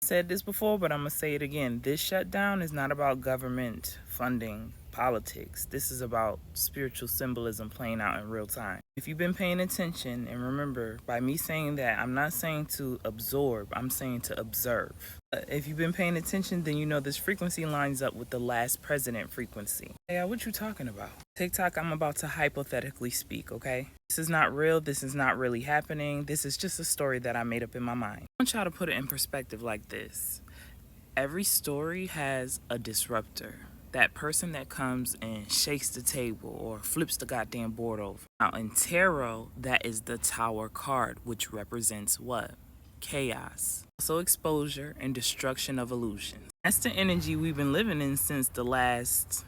Said this before, but I'm going to say it again. This shutdown is not about government funding politics. This is about spiritual symbolism playing out in real time. If you've been paying attention, and remember, by me saying that, I'm not saying to absorb, I'm saying to observe. If you've been paying attention, then you know this frequency lines up with the last president frequency. Hey, what you talking about? TikTok, I'm about to hypothetically speak, okay? This is not real. This is not really happening. This is just a story that I made up in my mind. I want y'all to put it in perspective like this. Every story has a disruptor. That person that comes and shakes the table or flips the goddamn board over. Now, in tarot, that is the Tower card, which represents what? Chaos. Also exposure and destruction of illusions. That's the energy we've been living in since the last,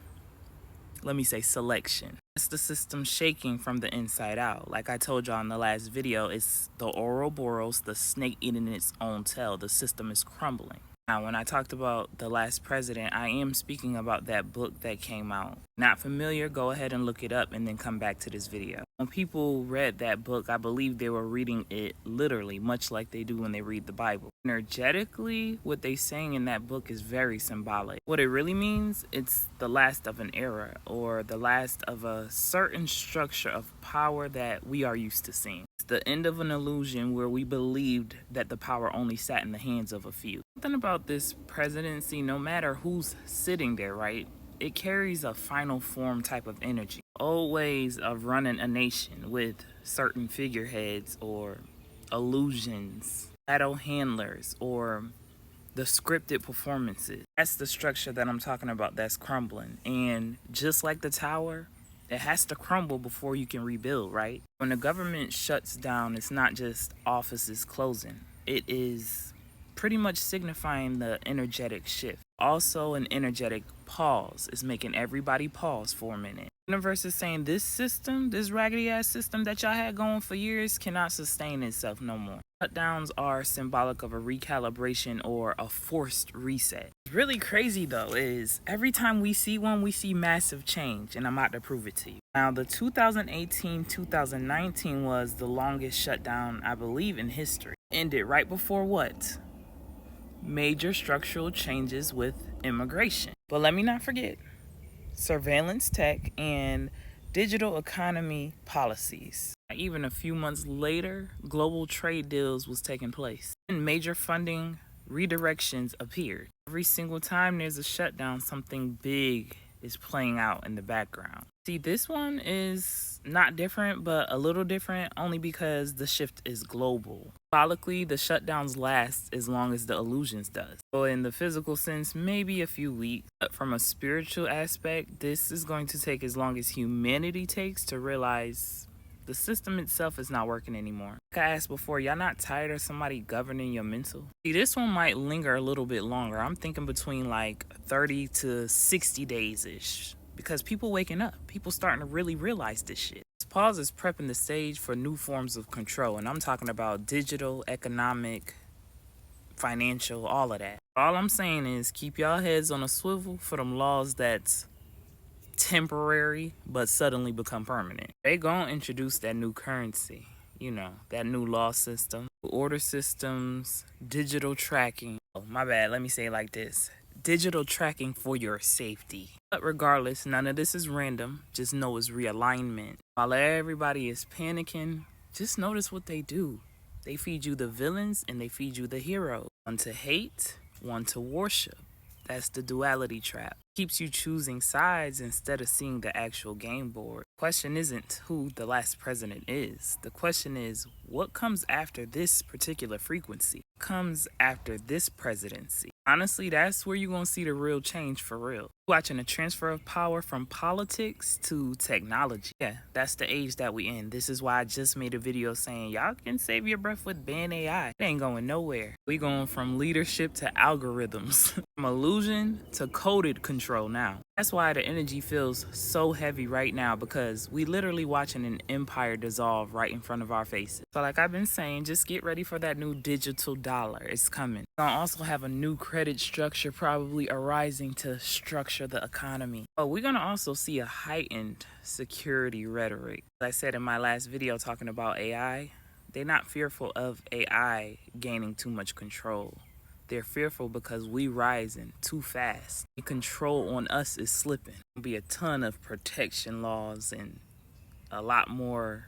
let me say, selection. That's the system shaking from the inside out. Like I told y'all in the last video, it's the Ouroboros, the snake eating its own tail. The system is crumbling. Now, when I talked about the last president, I am speaking about that book that came out. Not familiar? Go ahead and look it up and then come back to this video. When people read that book, I believe they were reading it literally, much like they do when they read the Bible. Energetically, what they're saying in that book is very symbolic. What it really means, it's the last of an era or the last of a certain structure of power that we are used to seeing. It's the end of an illusion where we believed that the power only sat in the hands of a few. Something about this presidency, no matter who's sitting there, right? It carries a final form type of energy. Old ways of running a nation with certain figureheads or illusions, shadow handlers, or the scripted performances. That's the structure that I'm talking about that's crumbling. And just like the tower, it has to crumble before you can rebuild, right? When the government shuts down, it's not just offices closing. It is pretty much signifying the energetic shift. Also, an energetic pause is making everybody pause for a minute. The universe is saying this system, this raggedy ass system that y'all had going for years cannot sustain itself no more. Shutdowns are symbolic of a recalibration or a forced reset. What's really crazy though is every time we see one, we see massive change, and I'm about to prove it to you. Now, the 2018-2019 was the longest shutdown, I believe, in history. Ended right before what? Major structural changes with immigration. But let me not forget, surveillance tech and digital economy policies. Even a few months later, global trade deals was taking place. And major funding redirections appeared. Every single time there's a shutdown, something big is playing out in the background. See, this one is not different, but a little different only because the shift is global. Symbolically, the shutdowns last as long as the illusions does. So in the physical sense, maybe a few weeks. But from a spiritual aspect, this is going to take as long as humanity takes to realize the system itself is not working anymore. Like I asked before, y'all not tired of somebody governing your mental? See, this one might linger a little bit longer. I'm thinking between like 30 to 60 days-ish. Because people waking up. People starting to really realize this shit. This pause is prepping the stage for new forms of control. And I'm talking about digital, economic, financial, all of that. All I'm saying is keep y'all heads on a swivel for them laws that's temporary but suddenly become permanent. They gonna introduce that new currency, you know, that new law system, order systems, digital tracking. Oh, my bad, let me say it like this. Digital tracking for your safety. But regardless, none of this is random. Just know it's realignment. While everybody is panicking, just notice what they do. They feed you the villains and they feed you the heroes. One to hate, one to worship. That's the duality trap. Keeps you choosing sides instead of seeing the actual game board. The question isn't who the last president is. The question is what comes after this particular frequency? What comes after this presidency? Honestly, that's where you're going to see the real change for real. Watching a transfer of power from politics to technology. Yeah, that's the age that we in. This is why I just made a video saying y'all can save your breath with ban AI. It ain't going nowhere. We going from leadership to algorithms. From illusion to coded control now. That's why the energy feels so heavy right now, because we literally watching an empire dissolve right in front of our faces. So like I've been saying, just get ready for that new digital dollar. It's coming. We're gonna also have a new credit structure probably arising to structure the economy. But we're gonna also see a heightened security rhetoric. As I said in my last video talking about AI, they're not fearful of AI gaining too much control. They're fearful because we rising too fast. The control on us is slipping. There'll be a ton of protection laws and a lot more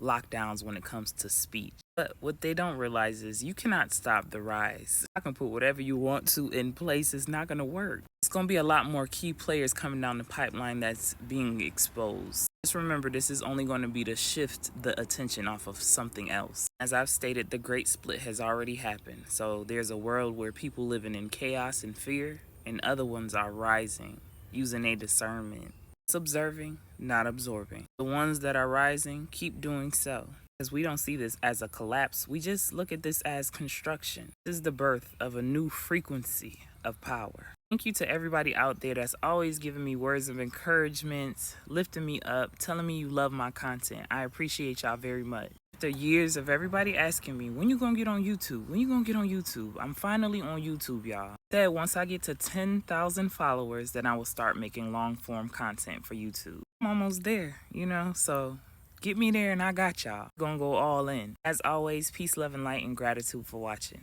lockdowns when it comes to speech. But what they don't realize is you cannot stop the rise. I can put whatever you want to in place. It's not going to work. It's going to be a lot more key players coming down the pipeline that's being exposed. Just remember, this is only going to be to shift the attention off of something else. As I've stated, the great split has already happened. So there's a world where people living in chaos and fear, and other ones are rising, using a discernment. It's observing, not absorbing. The ones that are rising, keep doing so. Because we don't see this as a collapse. We just look at this as construction. This is the birth of a new frequency of power. Thank you to everybody out there that's always giving me words of encouragement, lifting me up, telling me you love my content. I appreciate y'all very much. After years of everybody asking me, when you gonna get on YouTube? When you gonna get on YouTube? I'm finally on YouTube, y'all. That once I get to 10,000 followers, then I will start making long form content for YouTube. I'm almost there, so get me there and I got y'all. Gonna go all in. As always, peace, love, and light, and gratitude for watching.